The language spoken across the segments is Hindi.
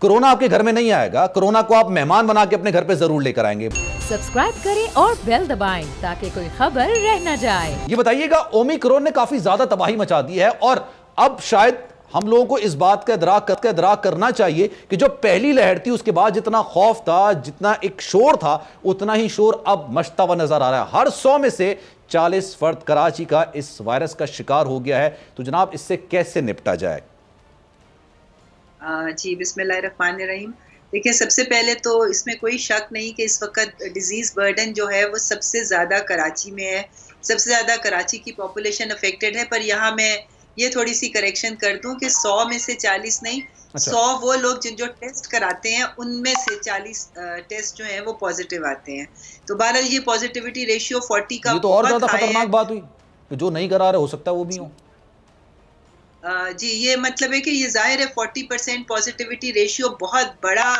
कोरोना आपके घर में नहीं आएगा, कोरोना को आप मेहमान बना के अपने घर पे जरूर लेकर आएंगे। सब्सक्राइब करें और बेल दबाएं ताकि कोई खबर रह न जाए। ये बताइएगा, ओमिक्रॉन ने काफी ज्यादा तबाही मचा दी है और अब शायद हम लोगों को इस बात का इदराक करना चाहिए कि जो पहली लहर थी उसके बाद जितना खौफ था, जितना एक शोर था, उतना ही शोर अब मचता हुआ नजर आ रहा है। हर 100 में से 40 फर्द कराची का इस वायरस का शिकार हो गया है। तो जनाब, इससे कैसे निपटा जाए? जी, बिस्मिल्लाहिर्रहमानिर्रहीम। देखिए, सबसे पहले तो इसमें कोई शक नहीं कि इस वक्त डिजीज़ बर्डन जो है वो सबसे ज़्यादा कराची में है। सबसे ज़्यादा कराची की पॉपुलेशन अफेक्टेड है। पर यहाँ मैं ये थोड़ी सी करेक्शन कर दूं कि 100 में से 40 नहीं, 100 वो लोग जो टेस्ट कराते हैं उनमें से 40 टेस्ट जो हैं वो पॉजिटिव आते हैं। तो बहरहाल ये पॉजिटिविटी रेशियो 40 का ये तो और ज़्यादा खतरनाक बात हुई कि जो नहीं करा रहे हो सकता है वो भी हो। जी, ये मतलब है कि ये जाहिर है 40% पॉजिटिविटी रेशियो बहुत बड़ा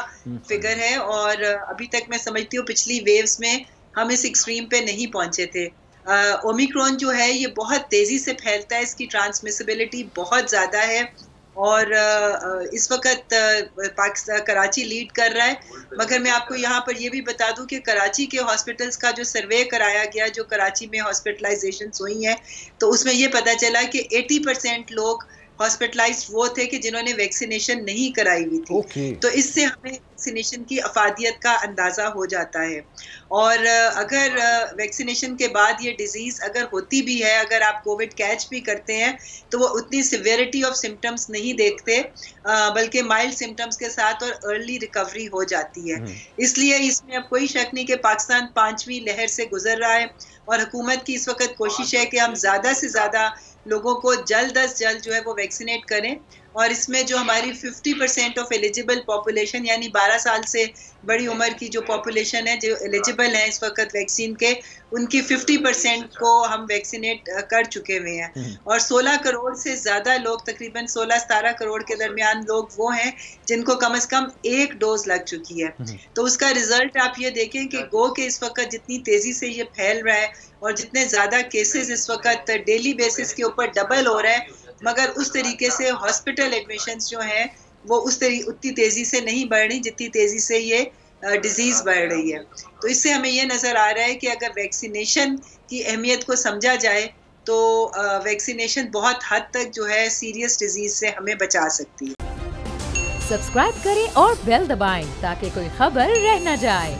फिगर है और अभी तक मैं समझती हूँ पिछली वेव्स में हम इस एक्सट्रीम पे नहीं पहुंचे थे। ओमिक्रॉन जो है ये बहुत तेजी से फैलता है, इसकी ट्रांसमिसिबिलिटी बहुत ज़्यादा है और इस वक्त पाकिस्तान कराची लीड कर रहा है। मगर मैं आपको यहाँ पर ये भी बता दूं कि कराची के हॉस्पिटल्स का जो सर्वे कराया गया, जो कराची में हॉस्पिटलाइजेशंस हुई हैं, तो उसमें ये पता चला कि 80% लोग हॉस्पिटलाइज्ड वो थे कि जिन्होंने वैक्सीनेशन नहीं कराई हुई थी। तो इससे हमें वैक्सीनेशन की अफादियत का अंदाज़ा हो जाता है। और अगर वैक्सीनेशन के बाद ये डिज़ीज़ अगर होती भी है, अगर आप कोविड कैच भी करते हैं, तो वो उतनी सिवियरिटी ऑफ सिम्टम्स नहीं देखते, बल्कि माइल्ड सिम्टम्स के साथ और अर्ली रिकवरी हो जाती है। इसलिए इसमें अब कोई शक नहीं कि पाकिस्तान 5वीं लहर से गुजर रहा है और हुकूमत की इस वक्त कोशिश है कि हम ज़्यादा से ज़्यादा लोगों को जल्द अज जल्द जो है वो वैक्सीनेट करें। और इसमें जो हमारी 50% ऑफ एलिजिबल पॉपुलेशन, यानी 12 साल से बड़ी उम्र की जो पॉपुलेशन है, जो एलिजिबल है इस वक्त वैक्सीन के, उनकी 50% को हम वैक्सीनेट कर चुके हुए हैं। और 16 करोड़ से ज़्यादा लोग, तकरीबन 16-17 करोड़ के दरमियान लोग वो हैं जिनको कम से कम एक डोज लग चुकी है। तो उसका रिजल्ट आप ये देखें कि गो के इस वक्त जितनी तेज़ी से ये फैल रहा है और जितने ज़्यादा केसेस इस वक्त डेली बेसिस के ऊपर डबल हो रहा है, मगर उस तरीके से हॉस्पिटल एडमिशन्स जो हैं वो उतनी तेज़ी से नहीं बढ़ रही जितनी तेज़ी से ये डिज़ीज़ बढ़ रही है। तो इससे हमें ये नज़र आ रहा है कि अगर वैक्सीनेशन की अहमियत को समझा जाए तो वैक्सीनेशन बहुत हद तक जो है सीरियस डिज़ीज़ से हमें बचा सकती है। सब्सक्राइब करें और बेल दबाएं ताकि कोई खबर रह न जाए।